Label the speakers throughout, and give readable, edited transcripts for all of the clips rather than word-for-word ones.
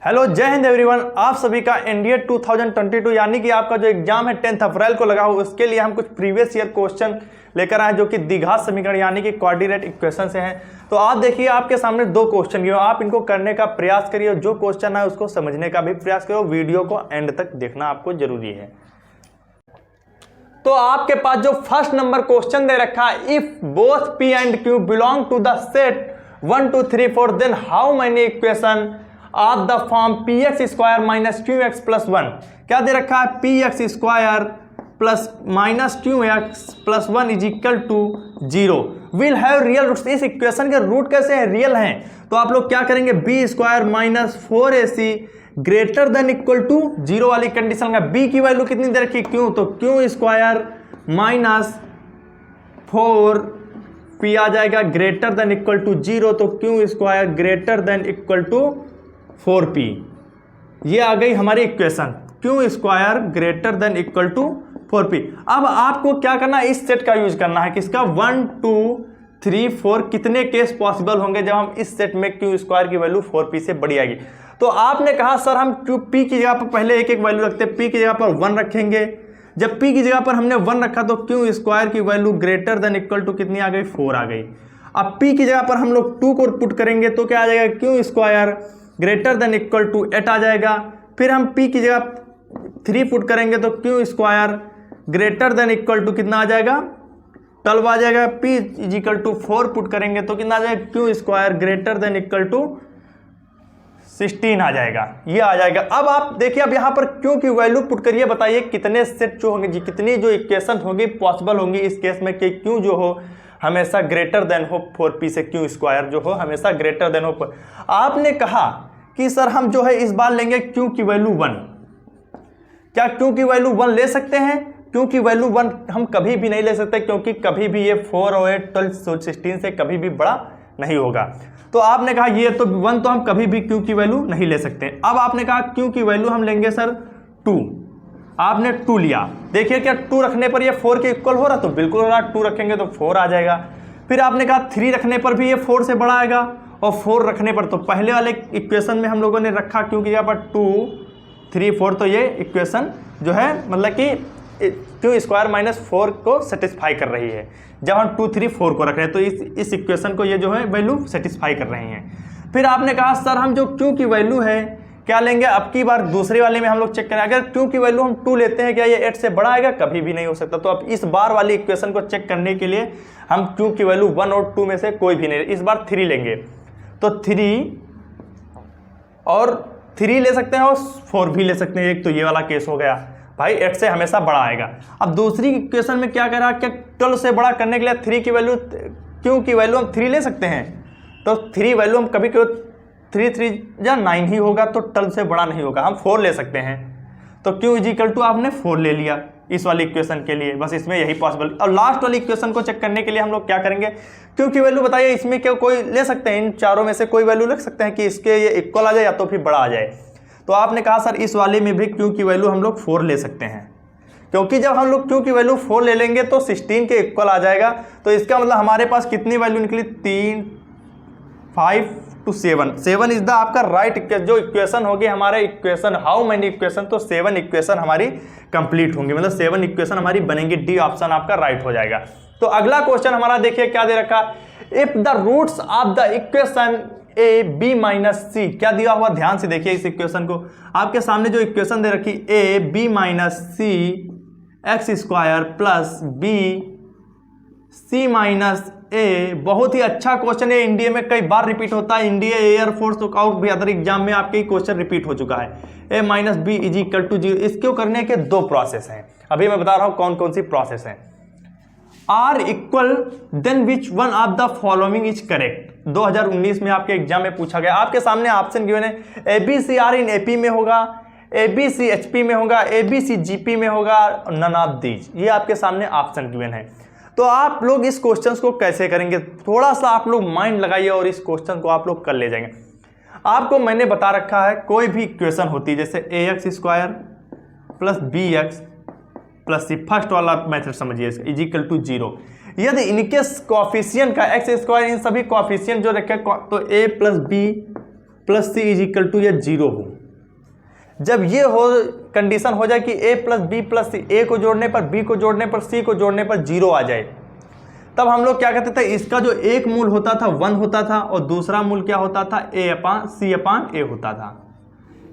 Speaker 1: Hello, जय Hind everyone. आप सभी का एनडीए 2022 यानी कि आपका जो एग्जाम है 10 अप्रैल को लगा हो, उसके लिए हम कुछ प्रीवियस ईयर क्वेश्चन लेकर आए जो कि द्विघात समीकरण यानी कि कोऑर्डिनेट इक्वेशन से हैं। तो आप देखिए, आपके सामने दो क्वेश्चन दिए, आप इनको करने का प्रयास करिए। जो क्वेश्चन है उसको समझने का भी प्रयास करो। वीडियो को एंड तक देखना आपको जरूरी है। तो आपके पास जो फर्स्ट नंबर क्वेश्चन दे रखा है, if both p and q belong to the set 1 2 3 4 then how many equation of the form p x square minus q x plus 1। क्या दे रखा है? P x square plus minus q x plus 1 is equal to 0 will have real roots. इस equation के root कैसे हैं? Real हैं। तो आप लोग क्या करेंगे? B square minus 4ac greater than equal to 0 वाली कंडीशन का बी की वैल्यू कितनी दे रखी? क्यू, तो क्यू स्क्वायर माइनस 4 पी आ जाएगा ग्रेटर देन इक्वल टू 0, तो q square greater than equal to 4p। ये आ गई हमारी equation, q square greater than equal to 4p। अब आपको क्या करना है? इस सेट का यूज करना है। किसका? 1 2 3 4। कितने केस पॉसिबल होंगे जब हम इस सेट में क्यू स्क्वायर की वैल्यू 4p से बड़ी आएगी? तो आपने कहा सर हम क्यू पी की जगह पर पहले एक एक वैल्यू रखते हैं, पी की जगह पर 1 रखेंगे। जब पी की जगह पर हमने 1 रखा तो क्यू स्क्वायर की value greater than equal to कितनी आ गई? 4 आ गई। अब पी की जगह पर हम लोग 2 को पुट करेंगे तो क्या आ जाएगा? Q square greater than equal to 8 आ जाएगा। फिर हम p की जगह 3 पुट करेंगे तो q square greater than equal to कितना आ जाएगा? 12 आ जाएगा। p is equal to 4 put करेंगे तो कितना आ जाएगा? Q square greater than equal to 16 आ जाएगा। ये आ जाएगा। अब आप देखिए, अब यहाँ पर क्यू की वैल्यू पुट करिए, बताइए कितने सेट जो होंगे जी, कितनी जो इक्वेशन होंगी पॉसिबल होंगी इस केस में कि क्यू जो हो हमेशा ग्रेटर देन हो 4p से, क्यू स्क्वायर जो हो हमेशा ग्रेटर देन हो। आपने कहा कि सर हम जो है इस बार लेंगे क्यू की वैल्यू 1। क्या क्यू की वैल्यू 1 ले सकते हैं? क्यू की वैल्यू 1 हम कभी भी नहीं ले सकते, क्योंकि कभी भी ये 4 और 8 12 16 से कभी भी बड़ा नहीं होगा। तो आपने कहा ये तो 1 तो हम कभी भी क्यू की वैल्यू नहीं ले सकते। अब आपने कहा क्यू की वैल्यू हम लेंगे सर 2। आपने 2 लिया। देखिए क्या 2 रखने पर ये 4 के इक्वल हो रहा? तो बिल्कुल हो रहा। 2 रखेंगे तो 4 आ जाएगा। फिर आपने कहा 3 रखने पर भी ये 4 से बड़ा आएगा, और 4 रखने पर तो पहले वाले इक्वेशन में हम लोगों ने रखा क्यू की जगह पर 2 3 4, तो ये इक्वेशन जो है मतलब कि क्यू स्क्वायर माइनस 4 को सेटिस्फाई कर रही है। जब हम 2 3 4 को रख रहे हैं तो इस इक्वेशन को ये जो है वैल्यू सेटिस्फाई कर रही हैं। फिर आपने कहा सर हम जो क्यू की वैल्यू है क्या लेंगे? अब की बार दूसरे वाले में हम लोग चेक करें, अगर क्यू की वैल्यू हम 2 लेते हैं क्या ये 8 से बड़ा आएगा? कभी भी नहीं हो सकता। तो अब इस बार वाली इक्वेशन को चेक करने के लिए हम क्यू की वैल्यू 1 और 2 में से कोई भी नहीं, इस बार 3 लेंगे। तो 3 और 3 ले सकते हैं और 4 भी ले सकते हैं। एक तो ये वाला केस हो गया भाई, 8 से हमेशा बड़ा आएगा। अब दूसरी इक्वेशन में क्या करा? क्या 12 से बड़ा करने के लिए 3 की वैल्यू, क्यू की वैल्यू हम 3 ले सकते हैं। तो 3 वैल्यू हम कभी कभी 3 3 या 9 ही होगा, तो 12 से बड़ा नहीं होगा। हम 4 ले सकते हैं। तो क्यू इज इक्वल टू आपने 4 ले लिया इस वाली इक्वेशन के लिए, बस इसमें यही पॉसिबल। और लास्ट वाली इक्वेशन को चेक करने के लिए हम लोग क्या करेंगे? क्यू की वैल्यू बताइए, इसमें क्या कोई ले सकते हैं? इन चारों में से कोई वैल्यू ले सकते हैं कि इसके ये इक्वल आ जाए या तो फिर बड़ा आ जाए। तो आपने कहा सर इस वाले में भी क्यू की वैल्यू हम लोग 4 ले सकते हैं, क्योंकि जब हम लोग क्यू की वैल्यू 4 ले लेंगे तो 16 के इक्वल आ जाएगा। तो इसका मतलब हमारे पास कितनी वैल्यू निकली? 3 5 to 7। 7 इज द आपका राइट जो इक्वेशन होगी हमारे इक्वेशन हाउ मेनी इक्वेशन, तो 7 इक्वेशन हमारी कंप्लीट होंगी, मतलब 7 इक्वेशन हमारी बनेंगी। डी ऑप्शन आपका राइट हो जाएगा। तो अगला क्वेश्चन हमारा देखिए क्या दे रखा? If the roots of the equation A B minus C. क्या दिया हुआ? ध्यान से देखिए इस इक्वेशन को। आपके सामने जो इक्वेशन दे रखी A B minus C X square plus B C minus A. बहुत ही अच्छा क्वेश्चन है, इंडिया में कई बार रिपीट होता है। इंडिया एयरफोर्स आउट भी अदर एग्जाम में आपके क्वेश्चन रिपीट हो चुका है। A minus B is equal to 0। इसको करने के 2 प्रोसेस हैं, अभी मैं बता रहा हूं कौन कौन सी प्रोसेस है। Are equal then which one of the following is correct. 2019 में आपके एग्जाम में पूछा गया। आपके सामने ऑप्शन गिवन है, एबीसी आर इन एपी में होगा, एबीसी एचपी में होगा, एबीसी जीपी में होगा, नन ऑफ दीज। ये आपके सामने ऑप्शन गिवन है। तो आप लोग इस क्वेश्चन को कैसे करेंगे? थोड़ा सा आप लोग माइंड लगाइए और इस क्वेश्चन को आप लोग कर ले जाएंगे। आपको मैंने बता रखा है कोई भी इक्वेशन होती है जैसे A X square plus B X plus C, first वाला मेथड समझिए, इज इक्वल टू 0। यदि इनके कॉफिशिएंट का एक्स स्क्वायर, इन सभी कॉफिशिएंट जो रखे तो A plus B plus C is equal to या 0 हो। जब ये हो कंडीशन हो जाए कि a प्लस बी प्लस सी, ए को जोड़ने पर b को जोड़ने पर c को जोड़ने पर 0 आ जाए, तब हम लोग क्या कहते थे, इसका जो एक मूल होता था 1 होता था और दूसरा मूल क्या होता था, c अपान a होता था।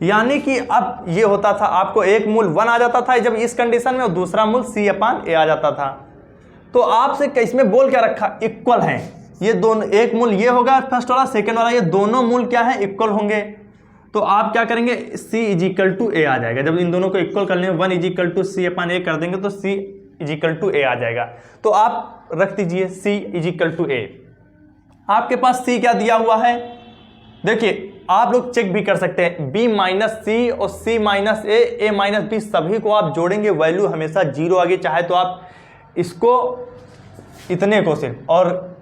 Speaker 1: यानी कि अब ये होता था, आपको एक मूल 1 आ जाता था जब इस कंडीशन में, और दूसरा मूल c अपान a आ जाता था। तो आपसे इसमें बोल क्या रखा, इक्वल हैं ये दोनों, एक मूल ये होगा फर्स्ट वाला, सेकंड वाला, ये दोनों मूल क्या है, इक्वल होंगे। तो आप क्या करेंगे, c is equal to a आ जाएगा। जब इन दोनों को इक्वल कर लेंगे, 1 is equal to c upon a कर देंगे तो c is equal to a आ जाएगा। तो आप रख दीजिए c is equal to a। आपके पास c क्या दिया हुआ है, देखिए आप लोग चेक भी कर सकते हैं, b माइनस सी और c minus a minus b, सभी को आप जोड़ेंगे वैल्यू हमेशा 0 आगे। चाहे तो आप इसको इतने को सिर्फ और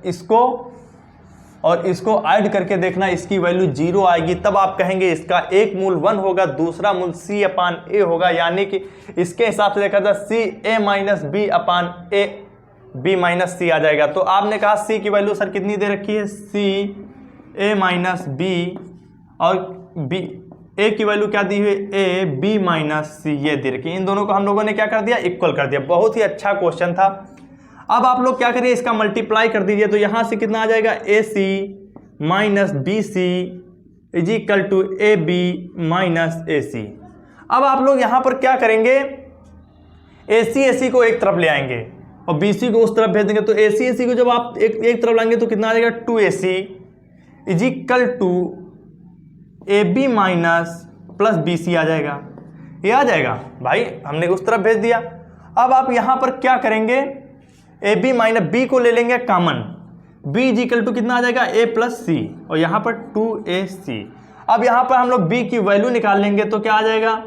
Speaker 1: इसको ऐड करके देखना, इसकी वैल्यू 0 आएगी, तब आप कहेंगे इसका एक मूल 1 होगा, दूसरा मूल c अपान a होगा। यानी कि इसके हिसाब से देखा जाए c a minus b upon a b minus c आ जाएगा। तो आपने कहा c की वैल्यू सर कितनी दे रखी है, c a माइनस b, और b a की वैल्यू क्या दी हुई है, a b माइनस c, ये दे रखी। इन दोनों को हम लोगों ने क्या कर दिया, इक्वल कर दिया। बहुत ही अच्छा क्वेश्चन था। अब आप लोग क्या करिए, इसका मल्टीप्लाई कर दीजिए, तो यहां से कितना आ जाएगा, AC minus BC is equal to AB minus AC। अब आप लोग यहां पर क्या करेंगे, AC को एक तरफ ले आएंगे और BC को उस तरफ भेज देंगे। तो AC को जब आप एक तरफ लाएंगे तो कितना आ जाएगा, 2AC is equal to AB minus plus BC आ जाएगा। ये आ जाएगा भाई, हमने उस तरफ भेज दिया। अब आप यहां पर क्या करेंगे, AB माइनस B को ले लेंगे common, B is equal to कितना आ जाएगा, A प्लस C, और यहाँ पर 2AC। अब यहाँ पर हम लोग B की वैल्यू निकाल लेंगे तो क्या आ जाएगा,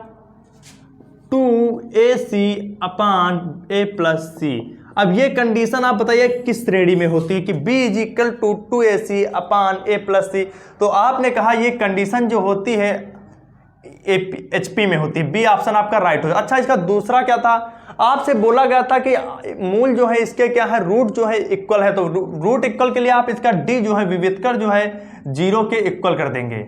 Speaker 1: 2AC upon A plus C। अब ये कंडीशन आप बताइए किस श्रेणी में होती है कि B is equal to 2AC upon A plus C। तो आपने कहा ये कंडीशन जो होती है HP में होती है, बी ऑप्शन आपका राइट हो। अच्छा, इसका दूसरा क्या था, आपसे बोला गया था कि मूल जो है इसके क्या है, रूट जो है इक्वल है, तो रूट इक्वल के लिए आप इसका डी जो है विविधकर जो है 0 के इक्वल कर देंगे।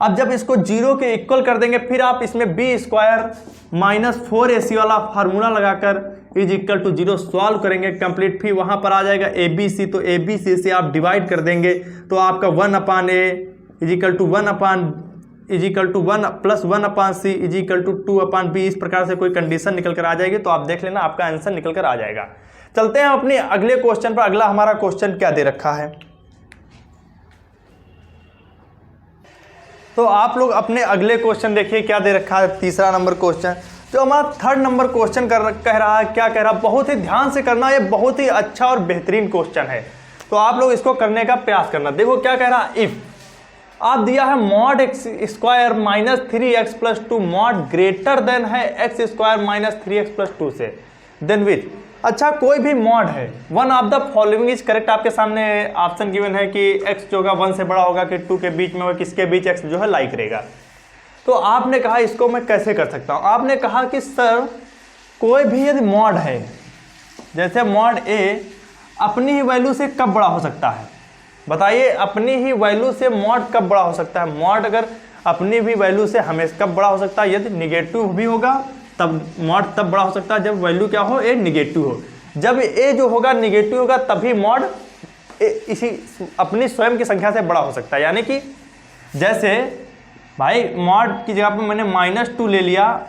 Speaker 1: अब जब इसको 0 के इक्वल कर देंगे, फिर आप इसमें बी स्क्वायर माइनस 4AC वाला फार्मूला लगाकर इज इक्वल टू 0 सॉल्व करेंगे कंप्लीट। फिर वहां पर आ जाएगा ABC, तो ABC से आप डिवाइड कर देंगे तो आपका 1 upon A is equal to 1 upon is equal to 1 plus 1 upon C is equal to 2 upon B। इस प्रकार से कोई कंडीशन निकल कर आ जाएगी, तो आप देख लेना आपका आंसर निकल कर आ जाएगा। चलते हैं अपने अगले क्वेश्चन पर। अगला हमारा क्वेश्चन क्या दे रखा है, तो आप लोग अपने अगले क्वेश्चन देखिए क्या दे रखा है। तीसरा नंबर क्वेश्चन जो हमारा 3rd नंबर क्वेश्चन कह रहा है, क्या कह रहा है, बहुत ही ध्यान से करना, ये बहुत ही अच्छा और बेहतरीन क्वेश्चन है, तो आप लोग इसको करने का प्रयास करना। देखो क्या कह रहा है, इफ आप दिया है mod X square minus 3x plus 2 mod greater than है X square minus 3x plus 2 से, देन विच। अच्छा, कोई भी मॉड है, one of the following is correct. आपके सामने ऑप्शन गिवन है कि x जो होगा 1 से बड़ा होगा कि 2 के बीच में होगा, किसके बीच x जो है लाइक रहेगा। तो आपने कहा इसको मैं कैसे कर सकता हूं, आपने कहा कि सर कोई भी यदि मॉड है, जैसे मॉड A अपनी ही वैल्यू से कब बड़ा हो सकता है, बताइए अपनी ही वैल्यू से मॉड कब बड़ा हो सकता है। मॉड अगर अपनी भी वैल्यू से हमेशा कब बड़ा हो सकता है, यदि निगेटिव भी होगा तब मॉड तब बड़ा हो सकता है, जब वैल्यू क्या हो, ए निगेटिव हो। जब ए जो होगा निगेटिव होगा तभी मॉड इसी अपनी स्वयं की संख्या से बड़ा हो सकता है। यानी कि जैसे भाई मॉड की जगह पर मैंने -2 ले लिया,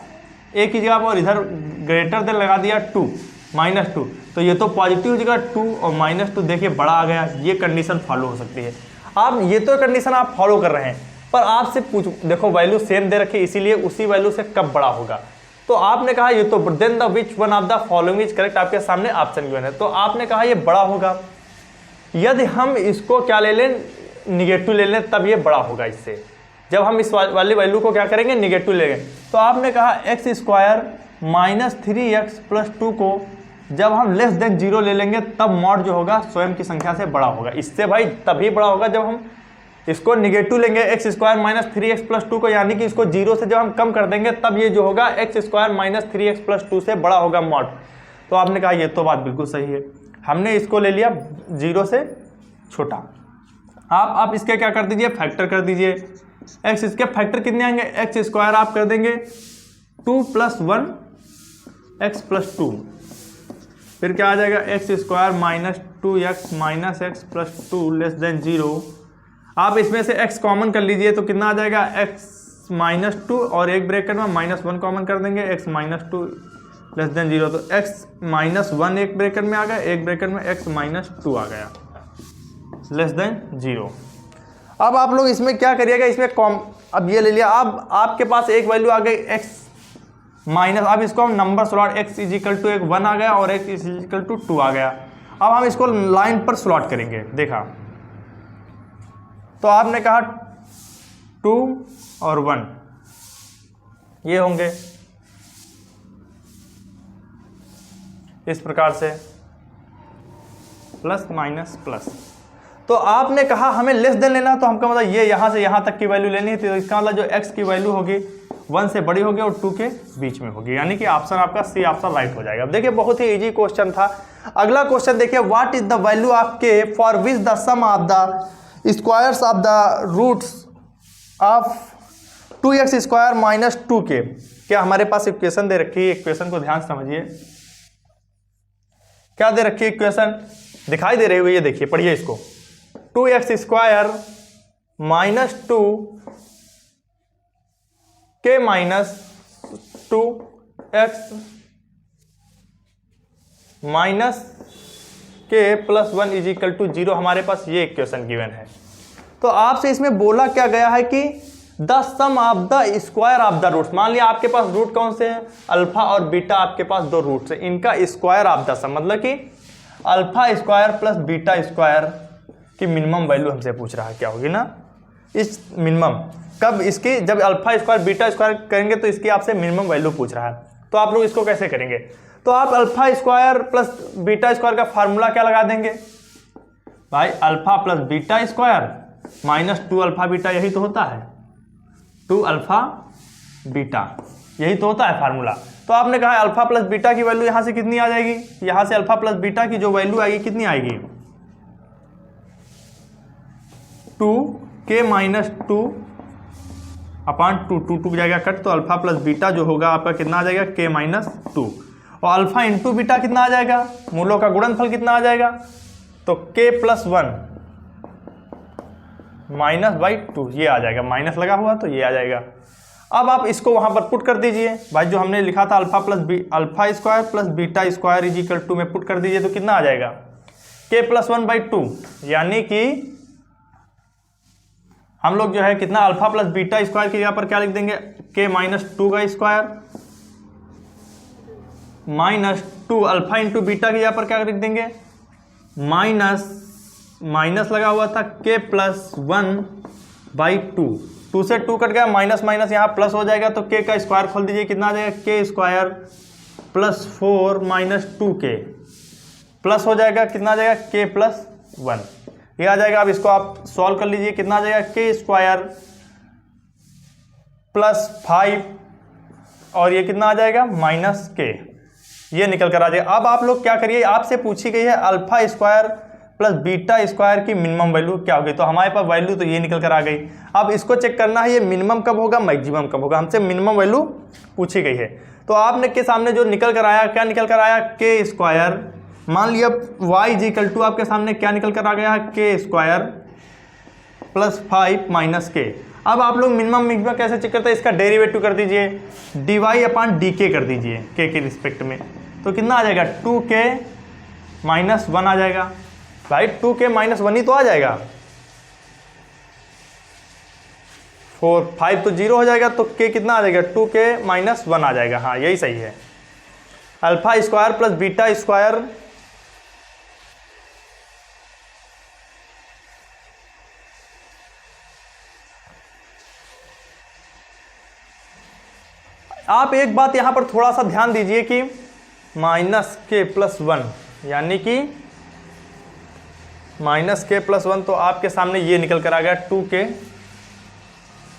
Speaker 1: ए की जगह पर इधर ग्रेटर देन लगा दिया 2 -2, तो ये तो पॉजिटिव जगह 2 और -2 देखिए बड़ा आ गया। ये कंडीशन फॉलो हो सकती है। आप ये तो कंडीशन आप फॉलो कर रहे हैं, पर आपसे पूछ देखो वैल्यू सेम दे रखी, इसीलिए उसी वैल्यू से कब बड़ा होगा। तो आपने कहा ये तो then the which one of the following is correct, आपके सामने ऑप्शन गिवन है, तो आपने कहा ये बड़ा होगा। यदि हम इसको क्या ले लें, निगेटिव ले लें, तब ये बड़ा होगा इससे। जब हम इस वाली वैल्यू को क्या करेंगे, निगेटिव लेंगे। तो आपने कहा x square minus 3x plus 2 को जब हम लेस देन 0 ले लेंगे तब मॉड जो होगा स्वयं की संख्या से बड़ा होगा। इससे भाई तभी बड़ा होगा जब हम इसको निगेटिव लेंगे, x square minus 3x plus 2 को, यानी कि इसको 0 से जब हम कम कर देंगे तब ये जो होगा x square minus 3x plus 2 से बड़ा होगा मॉड। तो आपने कहा ये तो बात बिल्कुल सही है, हमने इसको ले लिया 0 से छोटा। आप इसके क्या कर दीजिए, फैक्टर कर दीजिए। एक्स, इसके फैक्टर कितने आएंगे, एक्स स्क्वायर आप कर देंगे 2 + 1 एक्स + 2, फिर क्या आ जाएगा एक्स स्क्वायर -2x - x + 2 < 0। आप इसमें से x कॉमन कर लीजिए तो कितना आ जाएगा x -2 और एक ब्रैकेट में -1 कॉमन कर देंगे, x -2 < 0, तो x -1 एक ब्रैकेट में आ गया, एक ब्रैकेट में x -2 आ गया < 0। अब आप लोग इसमें क्या करिएगा, इसमें अब ये ले लिया, अब आपके पास एक वैल्यू आ गई x माइनस, अब इसको हम नंबर स्लॉट x = 1 आ गया और x = 2 आ गया। अब हम इसको लाइन पर स्लॉट करेंगे, देखा तो आपने कहा 2 और 1 ये होंगे इस प्रकार से प्लस माइनस प्लस। तो आपने कहा हमें लेस देन लेना, तो हमका मतलब ये यहाँ से यहाँ तक की वैल्यू लेनी है, तो इसका मतलब जो x की वैल्यू होगी 1 से बड़ी होगी और 2 के बीच में होगी, यानी कि ऑप्शन आपका सी ऑप्शन राइट हो जाएगा। अब देखिए बहुत ही इजी क्वेश्चन था। अगला क्वेश्चन देखिए, what is the value of K for which the sum of the squares of the roots of 2x² - 2k। क्या हमारे पास इक्वेशन दे रखी है, इक्वेशन को ध्यान समझिए, क्या दे रखी है इक्वेशन, दिखाई दे रही हुई है, देखिए पढ़िए इसको, 2x² - 2 k - 2x - k + 1 = 0, हमारे पास ये इक्वेशन गिवन है। तो आपसे इसमें बोला क्या गया है कि the sum of the square of the roots, मान लिया आपके पास रूट कौन से हैं, अल्फा और बीटा, आपके पास दो रूट्स हैं, इनका स्क्वायर ऑफ द सम, मतलब कि alpha square plus beta square की मिनिमम वैल्यू हमसे पूछ रहा है, क्या होगी ना इस मिनिमम, कब इसकी, जब अल्फा स्क्वायर बीटा स्क्वायर करेंगे तो इसकी आपसे मिनिमम वैल्यू पूछ रहा है। तो आप लोग इसको कैसे करेंगे, तो आप alpha square plus beta square का फार्मूला क्या लगा देंगे भाई, alpha plus beta square -2 alpha beta, यही तो होता है 2 अल्फा बीटा, यही तो होता है फार्मूला। तो आपने कहा अल्फा प्लस बीटा की वैल्यू यहाँ से कितनी आ जाएगी, यहाँ से अल्फा प्लस बीटा की जो वैल्यू आएगी कितनी आएगी, 2k - 2 / 2, 2 जाएगा कट, तो अल्फा प्लस बीटा जो होगा आपका कितना आ जाएगा k - 2, और अल्फा इंटू बीटा कितना आ जाएगा, मूलों का गुणनफल कितना आ जाएगा, तो k + 1 -/2, ये आ जाएगा, माइनस लगा हुआ तो ये आ जाएगा। अब आप इसको वहां पर पुट कर दीजिए भाई, जो हमने लिखा था alpha square plus beta square = 2 में पुट कर दीजिए, तो कितना आ जाएगा k + 1/2, यानी कि हम लोग जो है कितना अल्फा प्लस बीटा स्क्वायर के यहाँ पर क्या लिख देंगे, k - 2 का स्क्वायर -2 अल्फा इंटू बीटा के यहाँ पर क्या लिख देंगे, माइनस लगा हुआ था k + 1/2, 2 से 2 कट गया, माइनस माइनस यहाँ प्लस हो जाएगा, तो k का स्क्वायर खोल दीजिए, कितना आ जाएगा k² + 4 - 2k प्लस हो जाएगा, कितना आ जाएगा k + 1, ये आ जाएगा। अब इसको आप सॉल्व कर लीजिए, कितना आ जाएगा k² + 5 और ये कितना आ जाएगा -k, ये निकल कर आ जाएगा। अब आप लोग क्या करिए, आपसे पूछी गई है alpha square plus beta square की मिनिमम वैल्यू क्या होगी, तो हमारे पास वैल्यू तो ये निकल कर आ गई। अब इसको चेक करना है ये मिनिमम कब होगा, मैक्सिमम कब होगा, हमसे मिनिमम वैल्यू पूछी गई है। तो आपने के सामने जो निकल कर आया, क्या निकल कर आया, k², मान लिया y = आपके सामने क्या निकल कर आ गया है, k² + 5 - k। अब आप लोग मिनिमम मैक्सिमम कैसे चेक करते हैं, इसका डेरिवेटिव कर दीजिए, dy/dk कर दीजिए k के रिस्पेक्ट में, तो कितना आ जाएगा 2k - 1 आ जाएगा भाई, 2k - 1 ही तो आ जाएगा, 5 तो 0 हो जाएगा, तो k कितना आ जाएगा 2k - 1 आ जाएगा, हाँ यही सही है। Alpha square plus beta square आप एक बात यहां पर थोड़ा सा ध्यान दीजिए कि -k + 1, यानी कि -k + 1, तो आपके सामने ये निकल कर आ गया 2k,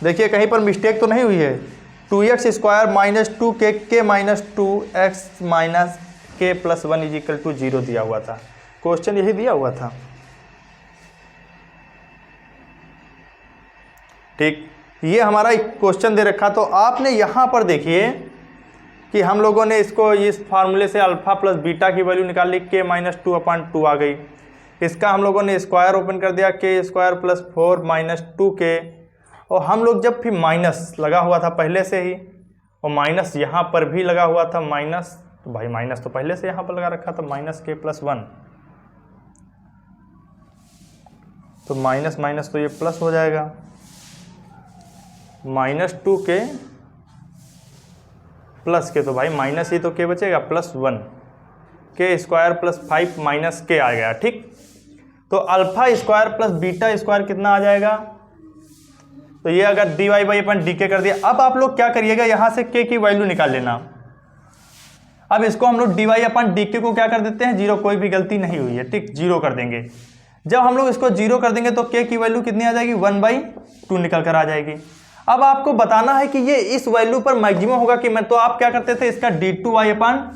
Speaker 1: देखिए कहीं पर मिस्टेक तो नहीं हुई है, 2x² - 2k k - 2x - k + 1 = 0 दिया हुआ था, क्वेश्चन यही दिया हुआ था, ठीक। ये हमारा एक क्वेश्चन दे रखा, तो आपने यहाँ पर देखिए कि हम लोगों ने इसको इस फार्मूले से अल्फा प्लस बीटा की वैल्यू निकाल ली, k माइनस 2/2 आ गई। इसका हम लोगों ने स्क्वायर ओपन कर दिया, k square plus 4 minus 2k, और हम लोग जब फिर माइनस लगा हुआ था पहले से ही, और माइनस यहाँ पर भी लगा हुआ था माइनस, तो भाई माइनस तो पहले से यहाँ पर लगा रखा था, माइनस k प्लस 1, तो माइनस माइनस तो ये प्लस हो जाएगा, माइनस 2k प्लस के, तो भाई माइनस ही तो k बचेगा, plus 1, k square plus 5 minus k आ गया। ठीक, तो alpha square plus beta square कितना आ जाएगा, तो ये अगर dy बाई अपन डी के कर दिया। अब आप लोग क्या करिएगा, यहाँ से k की वैल्यू निकाल लेना। अब इसको हम लोग dy अपन डी के को क्या कर देते हैं, जीरो, कोई भी गलती नहीं हुई है, ठीक, जीरो कर देंगे। जब हम लोग इसको जीरो कर देंगे तो k की वैल्यू कितनी आ जाएगी, 1/2 निकल कर आ जाएगी। अब आपको बताना है कि ये इस वैल्यू पर मैक्सिमम होगा कि मैं, तो आप क्या करते थे, इसका d2y अपन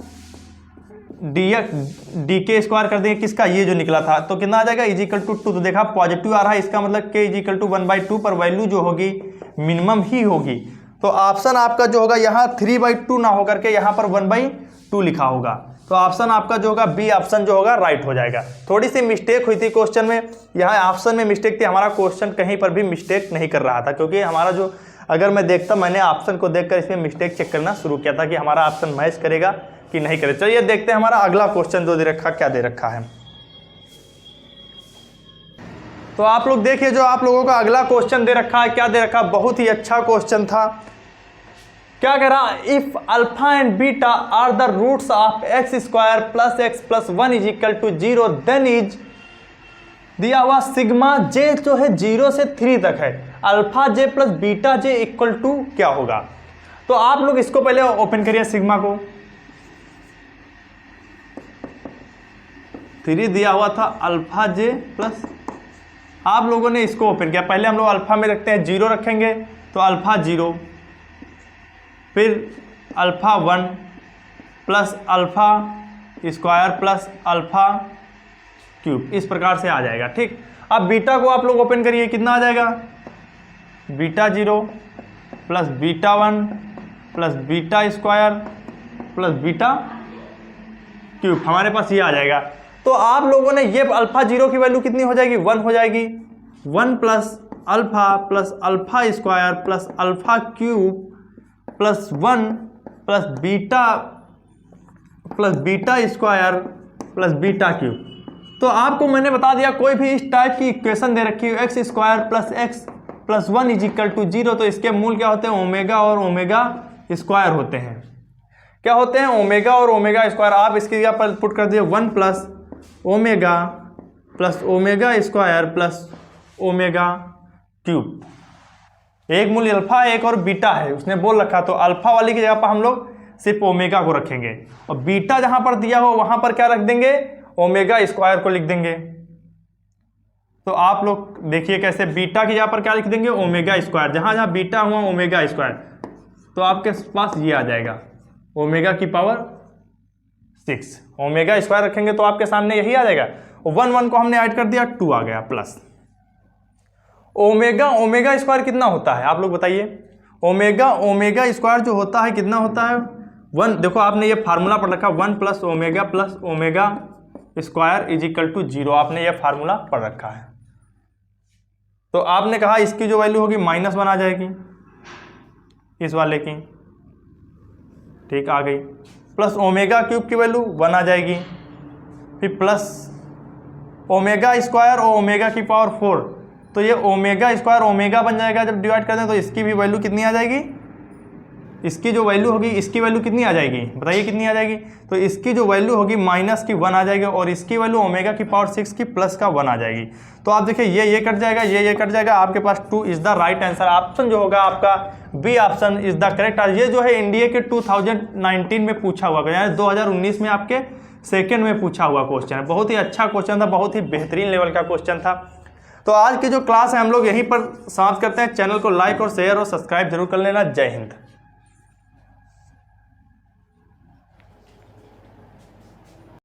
Speaker 1: डी के स्क्वायर कर देंगे, किसका, ये जो निकला था, तो कितना आ जाएगा, इजिकल टू 2, तो देखा पॉजिटिव आ रहा है, इसका मतलब k इजिकल टू 1/2 पर वैल्यू जो होगी मिनिमम ही होगी। तो ऑप्शन आपका जो होगा यहाँ 3/2 ना होकर के यहाँ पर 1/2 लिखा होगा, तो ऑप्शन आपका जो होगा बी ऑप्शन जो होगा राइट हो जाएगा। थोड़ी सी मिस्टेक हुई थी क्वेश्चन में, यहाँ ऑप्शन में मिस्टेक थी, हमारा क्वेश्चन कहीं पर भी मिस्टेक नहीं कर रहा था, क्योंकि हमारा जो, अगर मैं देखता, मैंने ऑप्शन को देखकर इसमें मिस्टेक चेक करना शुरू किया था कि हमारा ऑप्शन मैच करेगा कि नहीं करेगा। चलिए देखते हैं हमारा अगला क्वेश्चन जो दे रखा, क्या दे रखा है। तो आप लोग देखिए, जो आप लोगों का अगला क्वेश्चन दे रखा है, क्या दे रखा, बहुत ही अच्छा क्वेश्चन था। क्या कह रहा, if alpha and beta are the roots of x square plus x plus 1 is equal to 0, then is, दिया हुआ सिग्मा जे जो है 0 से 3 तक है, alpha j plus beta j equal to क्या होगा। तो आप लोग इसको पहले ओपन करिए, सिग्मा को 3 दिया हुआ था, अल्फा जे प्लस, आप लोगों ने इसको ओपन किया, पहले हम लोग अल्फा में रखते हैं, 0 रखेंगे, तो अल्फा 0, फिर alpha 1 plus alpha square plus alpha cube, इस प्रकार से आ जाएगा। ठीक, अब बीटा को आप लोग ओपन करिए, कितना आ जाएगा, beta 0 plus beta 1 plus beta square plus beta cube, हमारे पास ये आ जाएगा। तो आप लोगों ने ये अल्फा 0 की वैल्यू कितनी हो जाएगी, 1 हो जाएगी, 1 plus alpha square plus alpha cube plus 1 plus beta square plus beta cube. तो आपको मैंने बता दिया, कोई भी इस टाइप की इक्वेशन दे रखी हो, x square plus x plus 1 is equal to 0, तो इसके मूल क्या होते हैं, ओमेगा और ओमेगा स्क्वायर होते हैं। क्या होते हैं, ओमेगा और ओमेगा स्क्वायर। आप इसकी जगह पर पुट कर दिए 1 plus omega square plus omega cube. एक मूल्य अल्फा, एक और बीटा है, उसने बोल रखा, तो अल्फा वाली की जगह पर हम लोग सिर्फ ओमेगा को रखेंगे, और बीटा जहां पर दिया हो वहां पर क्या रख देंगे, ओमेगा स्क्वायर को लिख देंगे। तो आप लोग देखिए कैसे, बीटा की जगह पर क्या लिख देंगे, ओमेगा स्क्वायर, जहां जहां बीटा हुआ ओमेगा स्क्वायर, तो आपके पास ये आ जाएगा ओमेगा की पावर 6, ओमेगा स्क्वायर रखेंगे तो आपके सामने यही आ जाएगा। 1 को हमने ऐड कर दिया, 2 आ गया, प्लस ओमेगा स्क्वायर कितना होता है, आप लोग बताइए। ओमेगा स्क्वायर जो होता है कितना होता है, 1, देखो आपने ये फार्मूला पढ़ रखा, 1 plus omega square is equal to 0, आपने ये फार्मूला पढ़ रखा है। तो आपने कहा इसकी जो वैल्यू होगी -1 आ जाएगी, इस वाले की, ठीक, आ गई, प्लस ओमेगा क्यूब की वैल्यू 1 आ जाएगी, फिर प्लस ओमेगा स्क्वायर और ओमेगा की पावर 4, तो ये ओमेगा स्क्वायर ओमेगा बन जाएगा। जब डिवाइड कर दें तो इसकी भी वैल्यू कितनी आ जाएगी, इसकी जो वैल्यू होगी, इसकी वैल्यू कितनी आ जाएगी, बताइए कितनी आ जाएगी। तो इसकी जो वैल्यू होगी -1 आ जाएगी, और इसकी वैल्यू ओमेगा की पावर 6 की प्लस का 1 आ जाएगी। तो आप देखिए ये कट जाएगा, ये कट जाएगा, आपके पास 2 is the right answer. Option जो होगा आपका b option is the correct. ये जो है इंडिया के 2019 में पूछा हुआ, यानी 2019 में आपके सेकेंड में पूछा हुआ क्वेश्चन है। बहुत ही अच्छा क्वेश्चन था, बहुत ही बेहतरीन लेवल का क्वेश्चन था। तो आज की जो क्लास है हम लोग यहीं पर समाप्त करते हैं। चैनल को लाइक और शेयर और सब्सक्राइब जरूर कर लेना। जय हिंद।